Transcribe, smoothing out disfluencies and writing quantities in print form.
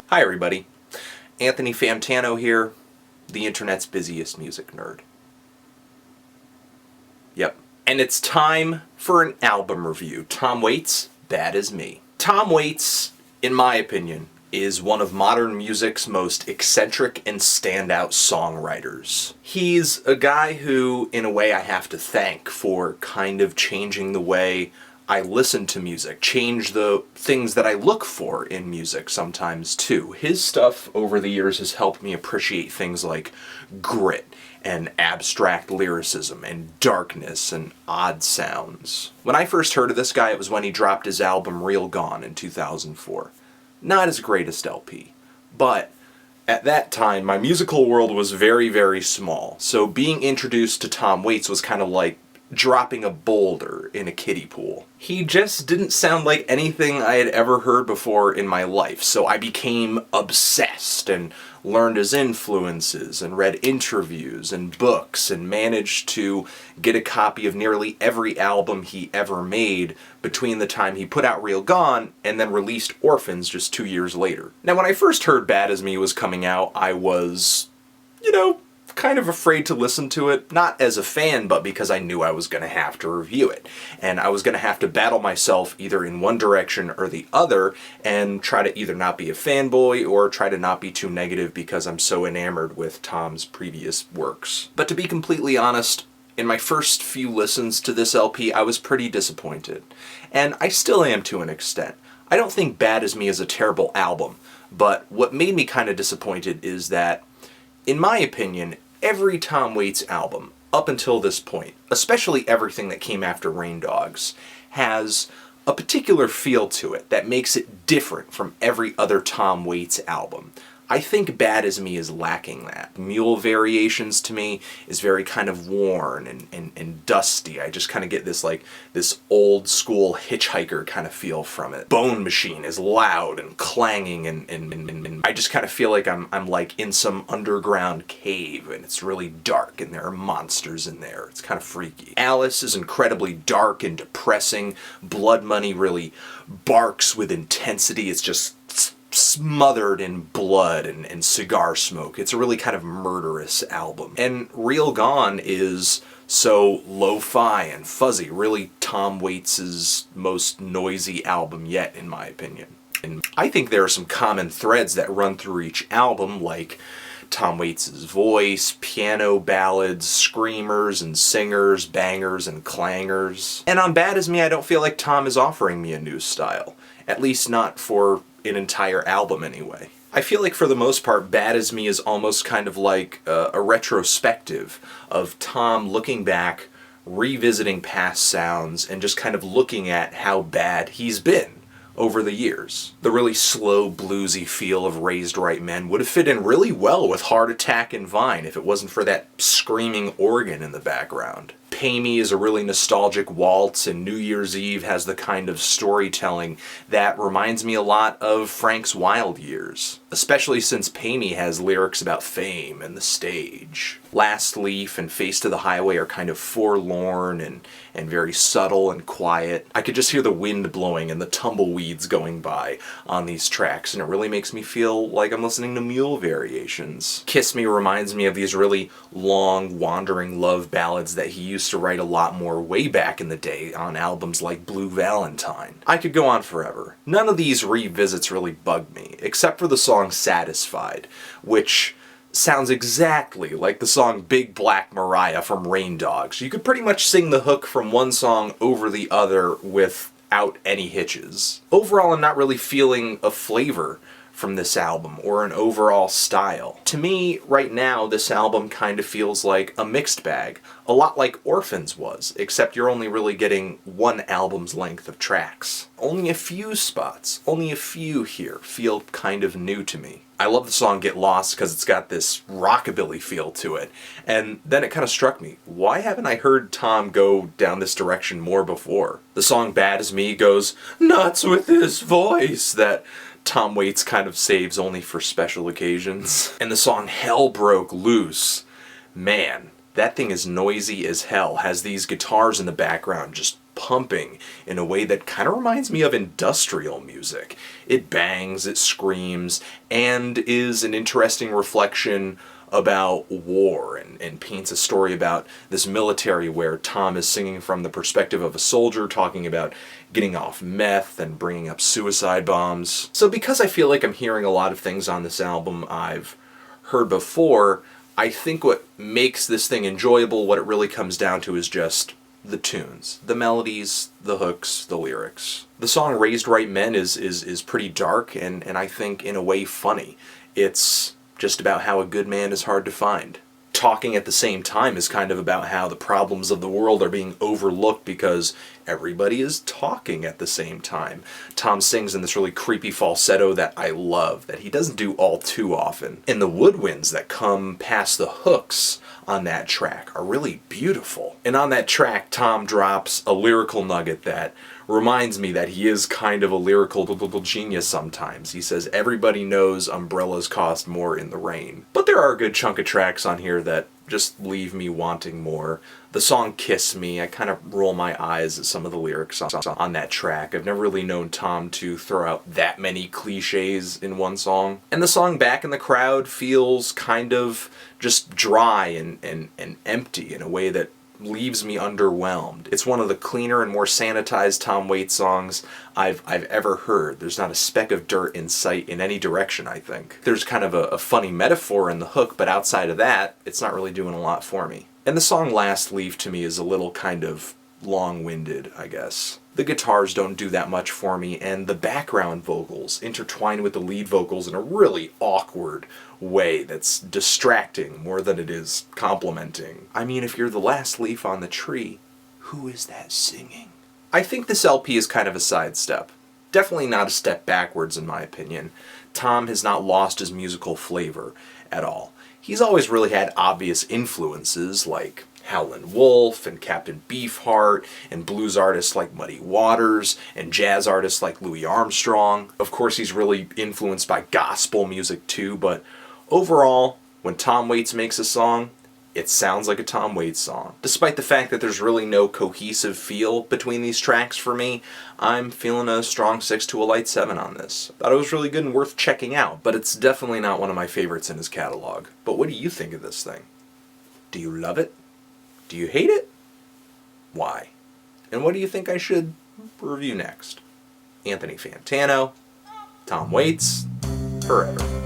Hi everybody, Anthony Fantano here, the internet's busiest music nerd. Yep, and it's time for an album review. Tom Waits, Bad As Me. Tom Waits, in my opinion, is one of modern music's most eccentric and standout songwriters. He's a guy who, in a way, I have to thank for kind of changing the way I listen to music, change the things that I look for in music sometimes too. His stuff over the years has helped me appreciate things like grit and abstract lyricism and darkness and odd sounds. When I first heard of this guy, it was when he dropped his album Real Gone in 2004. Not his greatest LP, but at that time my musical world was very, very small, so being introduced to Tom Waits was kind of like dropping a boulder in a kiddie pool. He just didn't sound like anything I had ever heard before in my life, so I became obsessed and learned his influences and read interviews and books and managed to get a copy of nearly every album he ever made between the time he put out Real Gone and then released Orphans just 2 years later. Now, when I first heard Bad As Me was coming out, I was, kind of afraid to listen to it, not as a fan, but because I knew I was going to have to review it. And I was going to have to battle myself either in one direction or the other and try to either not be a fanboy or try to not be too negative because I'm so enamored with Tom's previous works. But to be completely honest, in my first few listens to this LP, I was pretty disappointed. And I still am to an extent. I don't think Bad As Me is a terrible album, but what made me kind of disappointed is that, in my opinion, every Tom Waits album, up until this point, especially everything that came after Rain Dogs, has a particular feel to it that makes it different from every other Tom Waits album. I think Bad As Me is lacking that. Mule Variations, to me, is very kind of worn and dusty. I just kind of get this old school hitchhiker kind of feel from it. Bone Machine is loud and clanging and I just kind of feel like I'm like in some underground cave and it's really dark and there are monsters in there. It's kind of freaky. Alice is incredibly dark and depressing. Blood Money really barks with intensity. It's just smothered in blood and cigar smoke. It's a really kind of murderous album. And Real Gone is so lo-fi and fuzzy, really Tom Waits' most noisy album yet, in my opinion. And I think there are some common threads that run through each album, like Tom Waits' voice, piano ballads, screamers and singers, bangers and clangers. And on Bad As Me, I don't feel like Tom is offering me a new style. At least not for an entire album anyway. I feel like for the most part, Bad As Me is almost kind of like a retrospective of Tom looking back, revisiting past sounds, and just kind of looking at how bad he's been over the years. The really slow, bluesy feel of Raised Right Men would have fit in really well with Heart Attack and Vine if it wasn't for that screaming organ in the background. Pay Me is a really nostalgic waltz, and New Year's Eve has the kind of storytelling that reminds me a lot of Frank's Wild Years, especially since Pay Me has lyrics about fame and the stage. Last Leaf and Face to the Highway are kind of forlorn and very subtle and quiet. I could just hear the wind blowing and the tumbleweeds going by on these tracks, and it really makes me feel like I'm listening to Mule Variations. Kiss Me reminds me of these really long, wandering love ballads that he used to write a lot more way back in the day on albums like Blue Valentine. I could go on forever. None of these revisits really bugged me, except for the song Satisfied, which sounds exactly like the song Big Black Mariah from Rain Dogs. You could pretty much sing the hook from one song over the other without any hitches. Overall, I'm not really feeling a flavor from this album or an overall style. To me, right now, this album kind of feels like a mixed bag, a lot like Orphans was, except you're only really getting one album's length of tracks. Only a few spots, only a few here, feel kind of new to me. I love the song Get Lost because it's got this rockabilly feel to it, and then it kind of struck me, why haven't I heard Tom go down this direction more before? The song Bad As Me goes nuts with his voice that Tom Waits kind of saves only for special occasions. And the song Hell Broke Loose man, that thing is noisy as hell, has these guitars in the background just pumping in a way that kind of reminds me of industrial music. It bangs, it screams, and is an interesting reflection about war and paints a story about this military where Tom is singing from the perspective of a soldier talking about getting off meth and bringing up suicide bombs. So because I feel like I'm hearing a lot of things on this album I've heard before, I think what makes this thing enjoyable, what it really comes down to, is just the tunes, the melodies, the hooks, the lyrics. The song Raised Right Men is pretty dark and I think in a way funny. It's just about how a good man is hard to find. Talking at the Same Time is kind of about how the problems of the world are being overlooked because everybody is talking at the same time. Tom sings in this really creepy falsetto that I love, that he doesn't do all too often. And the woodwinds that come past the hooks on that track are really beautiful. And on that track, Tom drops a lyrical nugget that reminds me that he is kind of a lyrical genius sometimes. He says, everybody knows umbrellas cost more in the rain. But there are a good chunk of tracks on here that just leave me wanting more. The song Kiss Me, I kind of roll my eyes at some of the lyrics on that track. I've never really known Tom to throw out that many cliches in one song. And the song Back in the Crowd feels kind of just dry and empty in a way that leaves me underwhelmed. It's one of the cleaner and more sanitized Tom Waits songs I've ever heard. There's not a speck of dirt in sight in any direction, I think. There's kind of a funny metaphor in the hook, but outside of that, it's not really doing a lot for me. And the song Last Leaf to me is a little kind of long-winded, I guess. The guitars don't do that much for me, and the background vocals intertwine with the lead vocals in a really awkward way that's distracting more than it is complimenting. I mean, if you're the last leaf on the tree, who is that singing? I think this LP is kind of a sidestep. Definitely not a step backwards in my opinion. Tom has not lost his musical flavor at all. He's always really had obvious influences like Howlin' Wolf and Captain Beefheart and blues artists like Muddy Waters and jazz artists like Louis Armstrong. Of course, he's really influenced by gospel music too, but overall, when Tom Waits makes a song, it sounds like a Tom Waits song. Despite the fact that there's really no cohesive feel between these tracks for me, I'm feeling a strong 6 to a light 7 on this. Thought it was really good and worth checking out, but it's definitely not one of my favorites in his catalog. But what do you think of this thing? Do you love it? Do you hate it? Why? And what do you think I should review next? Anthony Fantano, Tom Waits, forever.